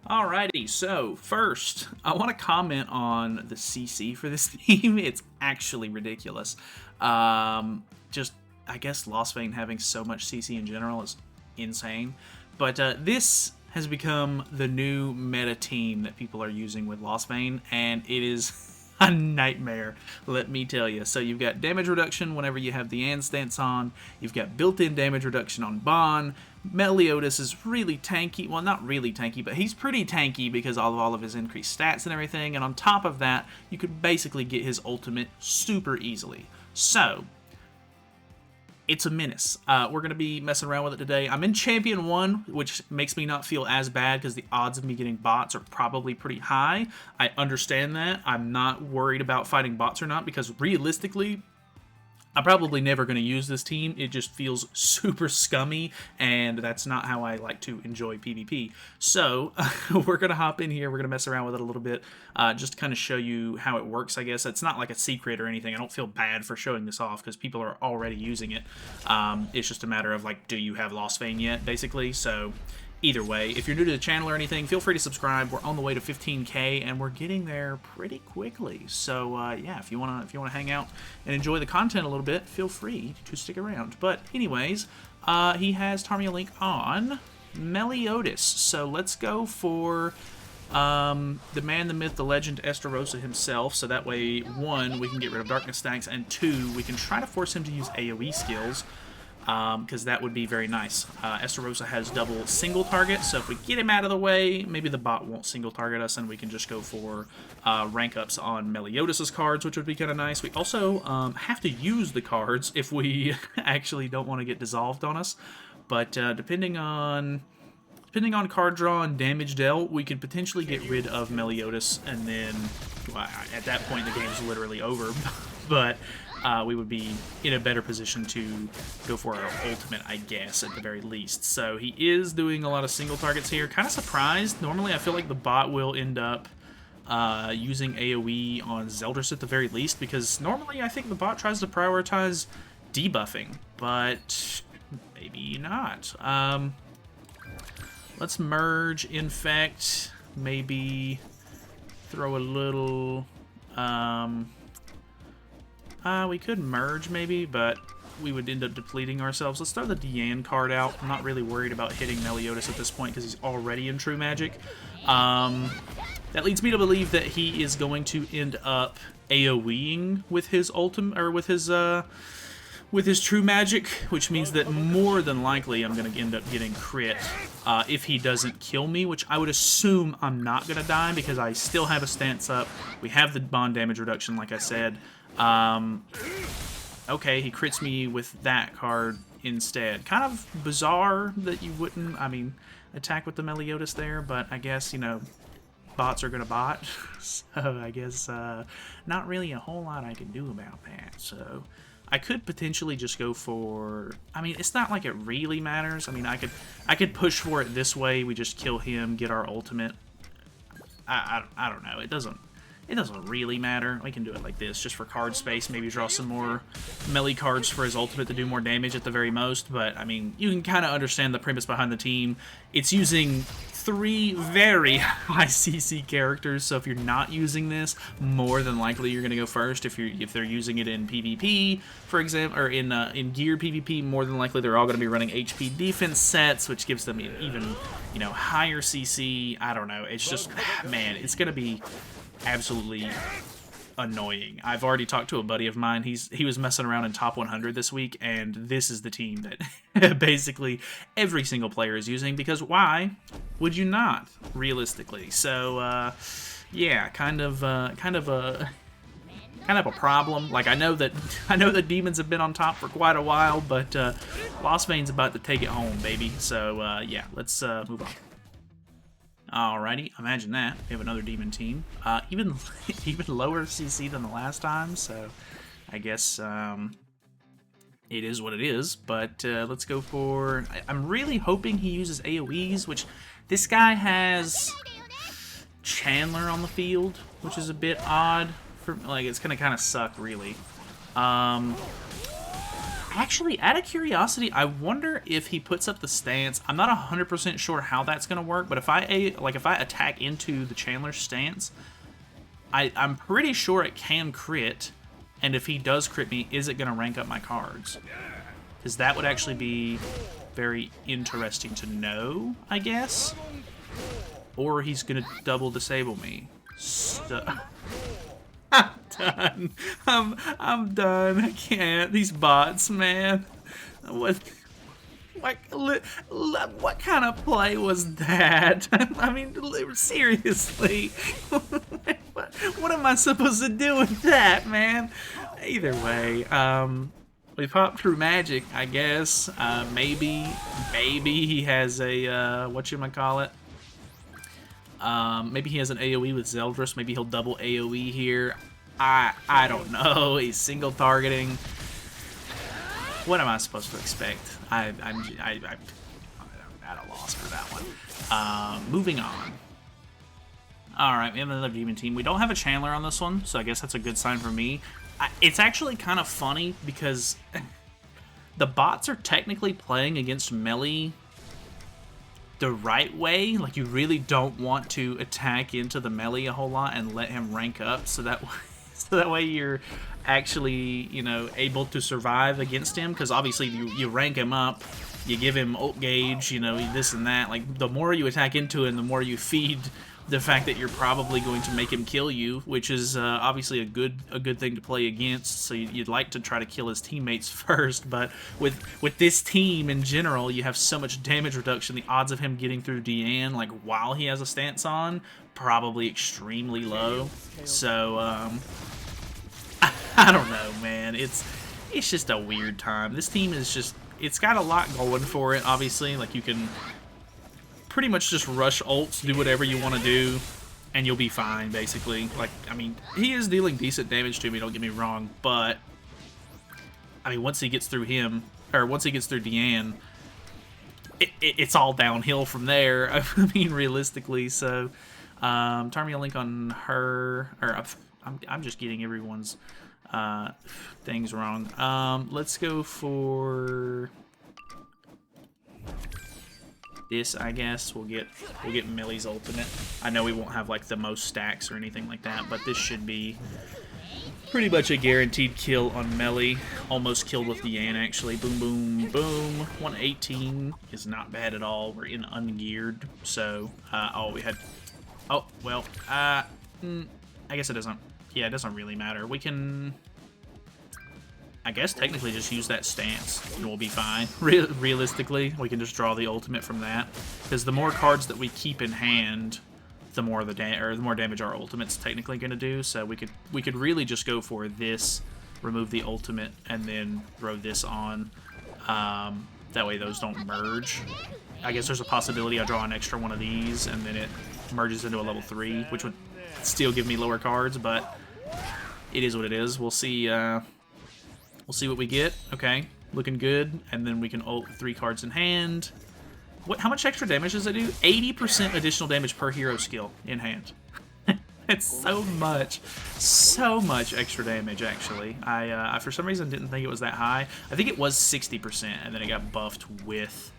Alrighty, so first, I want to comment on the CC for this team. It's actually ridiculous. Just, I guess Lost Vein having so much CC in general is insane. But this has become the new meta team that people are using with Lost Vein, and it is a nightmare, let me tell you. So you've got damage reduction whenever you have the Ann stance on. You've got built-in damage reduction on Bon. Meliodas is really tanky. Well, not really tanky, but he's pretty tanky because of all of his increased stats and everything. And on top of that, you could basically get his ultimate super easily. So, it's a menace. We're going to be messing around with it today. I'm in Champion 1, which makes me not feel as bad because the odds of me getting bots are probably pretty high. I understand that. I'm not worried about fighting bots or not because realistically, I'm probably never going to use this team. It just feels super scummy, and that's not how I like to enjoy PvP. So, we're going to hop in here. We're going to mess around with it a little bit, just to kind of show you how it works, I guess. It's not like a secret or anything. I don't feel bad for showing this off, because people are already using it. It's just a matter of, like, do you have Lost Vein yet, basically? So, either way, if you're new to the channel or anything, feel free to subscribe. We're on the way to 15K, and we're getting there pretty quickly. So yeah, if you wanna hang out and enjoy the content a little bit, feel free to stick around. But anyways, he has Tarmia Link on Meliodas. So let's go for the man, the myth, the legend, Estarossa himself. So that way, one, we can get rid of Darkness Stacks, and two, we can try to force him to use AoE skills. Because that would be very nice. Estarossa has double single target, so if we get him out of the way, maybe the bot won't single target us, and we can just go for rank ups on Meliodas' cards, which would be kind of nice. We also have to use the cards if we actually don't want to get dissolved on us, but depending on card draw and damage dealt, we could potentially get rid of Meliodas, and then well, at that point the game's literally over. But we would be in a better position to go for our ultimate, I guess, at the very least. So he is doing a lot of single targets here. Kind of surprised. Normally I feel like the bot will end up using AoE on Zeldris at the very least, because normally I think the bot tries to prioritize debuffing, but maybe not. Let's merge, infect, maybe throw a little... we could merge maybe, but we would end up depleting ourselves. Let's throw the Diane card out. I'm not really worried about hitting Meliodas at this point because he's already in True Magic. That leads me to believe that he is going to end up AoEing with his ultimate, or with his True Magic, which means that more than likely I'm going to end up getting crit if he doesn't kill me, which I would assume I'm not going to die because I still have a stance up. We have the bond damage reduction, like I said. Okay, he crits me with that card instead. Kind of bizarre that you wouldn't, I mean, attack with the Meliodas there, but I guess, you know, bots are gonna bot. So I guess not really a whole lot I can do about that. So I could potentially just go for, I mean, it's not like it really matters. I mean, I could push for it this way. We just kill him, get our ultimate. I don't know. It doesn't really matter. We can do it like this, just for card space. Maybe draw some more melee cards for his ultimate to do more damage at the very most. But, I mean, you can kind of understand the premise behind the team. It's using 3 very high CC characters, so if you're not using this, more than likely you're going to go first. If they're using it in PvP, for example, or in gear PvP, more than likely they're all going to be running HP defense sets, which gives them even, you know, higher CC. I don't know. It's just, man, it's going to be absolutely annoying. I've already talked to a buddy of mine. He was messing around in top 100 this week, and this is the team that basically every single player is using, because why would you not, realistically? So yeah, kind of a problem. Like, I know that demons have been on top for quite a while, but Lost Vein's about to take it home, baby. So yeah, let's move on. Alrighty, imagine that. We have another demon team. Even lower CC than the last time, so I guess it is what it is. But let's go for... I'm really hoping he uses AoEs, which this guy has Chandler on the field, which is a bit odd. For, like, it's gonna kind of suck, really. Actually, out of curiosity, I wonder if he puts up the stance. I'm not 100% sure how that's going to work, but if I attack into the Chandler's stance, I'm pretty sure it can crit, and if he does crit me, is it going to rank up my cards? Because that would actually be very interesting to know, I guess. Or he's going to double disable me. I'm done. I'm done. I can't. These bots, man. What kind of play was that? I mean, seriously. What am I supposed to do with that, man? Either way, we popped through magic, I guess. Maybe he has a whatchamacallit. Maybe he has an AoE with Zeldris. Maybe he'll double AoE here. I don't know. He's single targeting. What am I supposed to expect? I'm at a loss for that one. Moving on. Alright, we have another Demon team. We don't have a Chandler on this one, so I guess that's a good sign for me. It's actually kind of funny because the bots are technically playing against melee the right way. Like, you really don't want to attack into the melee a whole lot and let him rank up, so that way you're actually, you know, able to survive against him, because obviously you rank him up, you give him ult gauge, you know, this and that. Like, the more you attack into him, the more you feed the fact that you're probably going to make him kill you, which is obviously a good thing to play against. So you'd like to try to kill his teammates first, but with this team in general, you have so much damage reduction. The odds of him getting through Diane, like, while he has a stance on, probably extremely low. So I don't know, man. It's just a weird time. This team is just, it's got a lot going for it, obviously. Like, you can pretty much just rush ults, do whatever you want to do, and you'll be fine, basically. Like, I mean, he is dealing decent damage to me, don't get me wrong, but I mean, once he gets through him, or once he gets through Diane, it's all downhill from there. I mean, realistically. So turn me a link on her, or I'm just getting everyone's things wrong. Let's go for this, I guess. We'll get Millie's ultimate. I know we won't have like the most stacks or anything like that, but this should be pretty much a guaranteed kill on Melly. Almost killed with Diane, actually. Boom, boom, boom. 118 is not bad at all. We're in ungeared, so oh, we had, oh well, I guess it doesn't, yeah, it doesn't really matter. We can, I guess, technically just use that stance and we'll be fine. Realistically, we can just draw the ultimate from that, because the more cards that we keep in hand, the more the more damage our ultimate's technically going to do. So we could really just go for this, remove the ultimate, and then throw this on. That way those don't merge. I guess there's a possibility I draw an extra one of these and then it merges into a level 3, which would still give me lower cards, but it is what it is. We'll see. We'll see what we get. Okay, looking good. And then we can ult 3 cards in hand. How much extra damage does it do? 80% additional damage per hero skill in hand. It's so much extra damage, actually. I for some reason didn't think it was that high. I think it was 60%, and then it got buffed with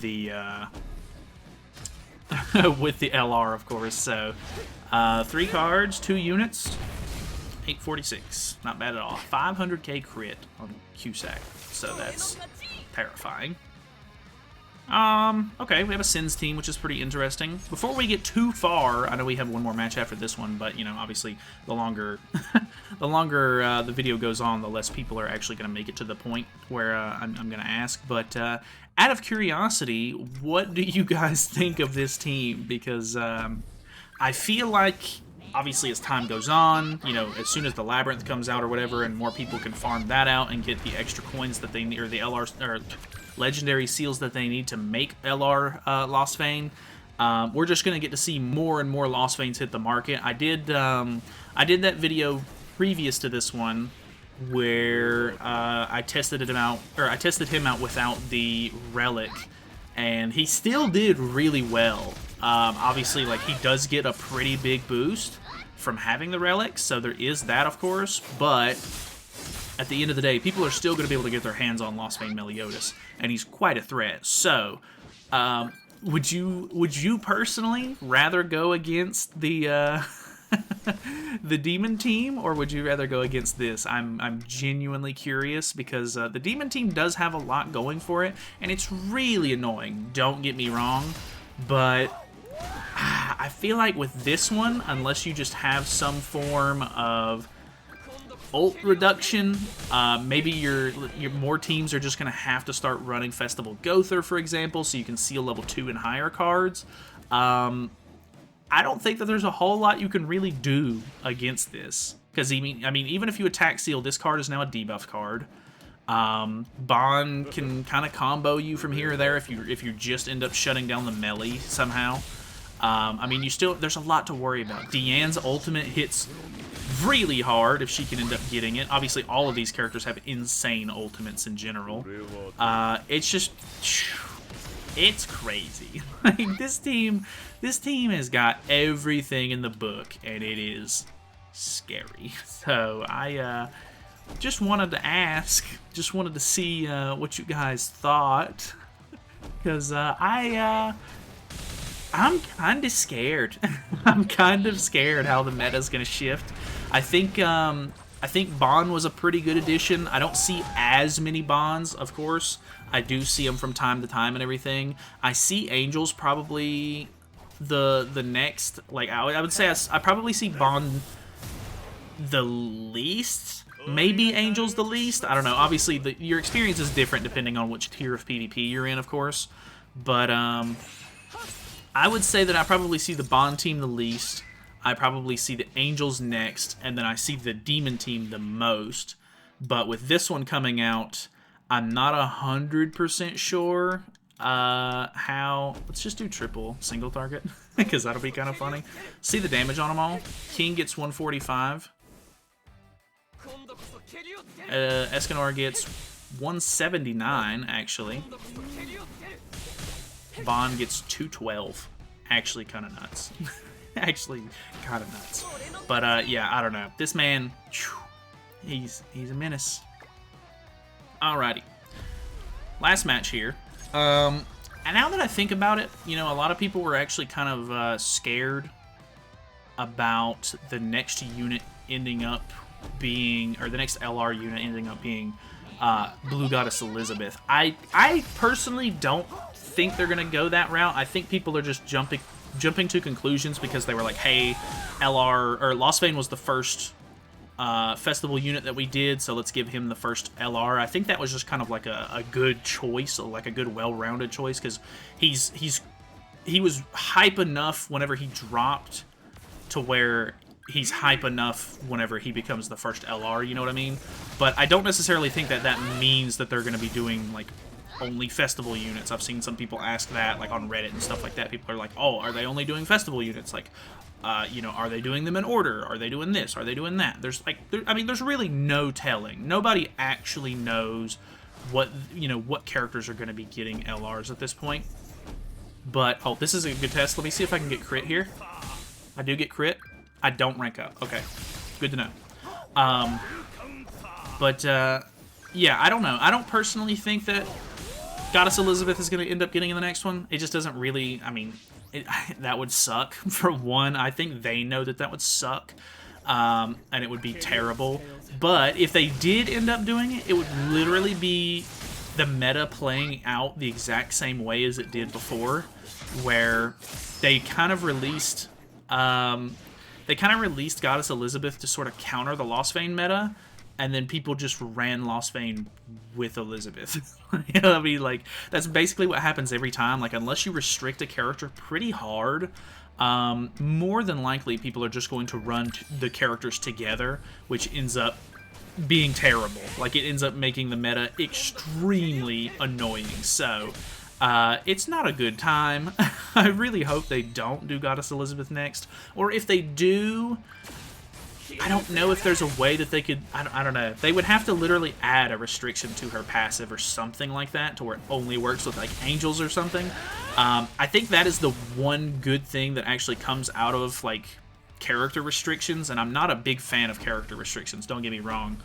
the with the LR, of course. So 3 cards, 2 units. 846, not bad at all. 500k crit on Cusack, so that's terrifying. Okay, we have a Sins team, which is pretty interesting. Before we get too far, I know we have one more match after this one, but, you know, obviously, the longer the video goes on, the less people are actually going to make it to the point where I'm going to ask. But out of curiosity, what do you guys think of this team? Because I feel like, obviously, as time goes on, you know, as soon as the Labyrinth comes out or whatever, and more people can farm that out and get the extra coins that they need, or the LR, or legendary seals that they need to make LR Lost Vein, we're just going to get to see more and more Lost Veins hit the market. I did that video previous to this one where I tested him out without the relic, and he still did really well. Obviously, like, he does get a pretty big boost from having the relic, so there is that, of course, but at the end of the day, people are still going to be able to get their hands on Lostvayne Meliodas, and he's quite a threat. So, would you personally rather go against the the demon team, or would you rather go against this? I'm genuinely curious, because the demon team does have a lot going for it, and it's really annoying. Don't get me wrong, but I feel like with this one, unless you just have some form of ult reduction, maybe your more teams are just going to have to start running Festival Gowther, for example, so you can seal level 2 and higher cards. I don't think that there's a whole lot you can really do against this, because I mean, even if you attack seal, this card is now a debuff card. Bond can kind of combo you from here or there if you just end up shutting down the melee somehow. I mean, there's a lot to worry about. Diane's ultimate hits really hard if she can end up getting it. Obviously, all of these characters have insane ultimates in general. It's crazy. Like, this team has got everything in the book, and it is scary. So I just wanted to ask, just wanted to see what you guys thought, because I'm kind of scared. I'm kind of scared how the meta's gonna shift. I think Bond was a pretty good addition. I don't see as many Bonds, of course. I do see them from time to time and everything. I see Angels probably the next. Like, I would say I probably see Bond the least. Maybe Angels the least. I don't know. Obviously, your experience is different depending on which tier of PvP you're in, of course. But I would say that I probably see the Bond team the least. I probably see the Angels next, and then I see the Demon team the most. But with this one coming out, I'm not 100% sure how... Let's just do triple single target, because that'll be kind of funny. See the damage on them all. King gets 145. Escanor gets 179, actually. Bond gets 212. Actually kind of nuts. Actually kind of nuts. But yeah, I don't know. This man, he's a menace. Alrighty. Last match here. And now that I think about it, you know, a lot of people were actually kind of scared about the next unit ending up being, or the next LR unit ending up being Blue Goddess Elizabeth. I personally don't think they're gonna go that route. I think people are just jumping to conclusions because they were like, hey, Lostvayne was the first festival unit that we did, so let's give him the first LR. I think that was just kind of like a good choice, like a good well-rounded choice, because he was hype enough whenever he dropped to where he's hype enough whenever he becomes the first LR, you know what I mean? But I don't necessarily think that that means that they're going to be doing, like, only festival units. I've seen some people ask that, like, on Reddit and stuff like that. People are like, oh, are they only doing festival units? Like, you know, are they doing them in order? Are they doing this? Are they doing that? There's, like, I mean, there's really no telling. Nobody actually knows what, you know, what characters are going to be getting LRs at this point. But, oh, this is a good test. Let me see if I can get crit here. I do get crit. I don't rank up. Okay. Good to know. But, yeah, I don't know. I don't personally think that Goddess Elizabeth is going to end up getting in the next one. It just doesn't really, I mean, that would suck, for one. I think they know that that would suck, and it would be terrible. But if they did end up doing it, it would literally be the meta playing out the exact same way as it did before, where they kind of released... Goddess Elizabeth to sort of counter the Lostvayne meta, and then people just ran Lostvayne with Elizabeth. You know what I mean? Like, that's basically what happens every time. Like, unless you restrict a character pretty hard, more than likely people are just going to run the characters together, which ends up being terrible. Like, it ends up making the meta extremely annoying. So, it's not a good time. I really hope they don't do Goddess Elizabeth next. Or if they do, I don't know if there's a way that they could... I don't know. They would have to literally add a restriction to her passive or something like that, to where it only works with, like, angels or something. I think that is the one good thing that actually comes out of, like, character restrictions. And I'm not a big fan of character restrictions, don't get me wrong.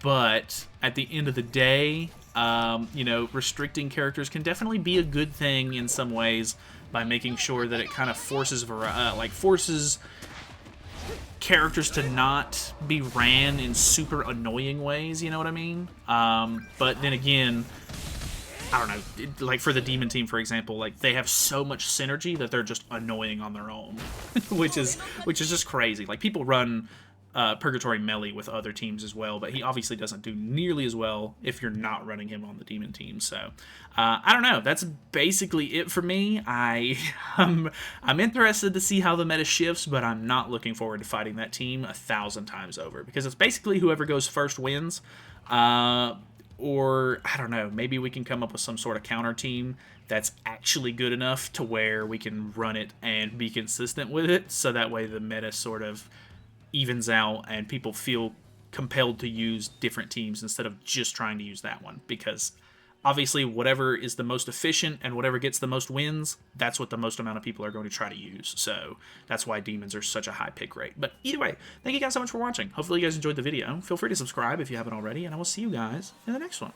But at the end of the day, you know, restricting characters can definitely be a good thing in some ways by making sure that it kind of forces forces characters to not be ran in super annoying ways, you know what I mean? But then again, I don't know, like for the demon team, for example, like they have so much synergy that they're just annoying on their own, which is just crazy. Like people run Purgatory melee with other teams as well, but he obviously doesn't do nearly as well if you're not running him on the demon team. So I don't know. That's basically it for me. I'm interested to see how the meta shifts, but I'm not looking forward to fighting that team 1,000 times over because it's basically whoever goes first wins. Or, I don't know, maybe we can come up with some sort of counter team that's actually good enough to where we can run it and be consistent with it, so that way the meta sort of evens out and people feel compelled to use different teams instead of just trying to use that one. Because obviously whatever is the most efficient and whatever gets the most wins, that's what the most amount of people are going to try to use. So that's why demons are such a high pick rate. But either way, thank you guys so much for watching. Hopefully you guys enjoyed the video. Feel free to subscribe if you haven't already, and I will see you guys in the next one.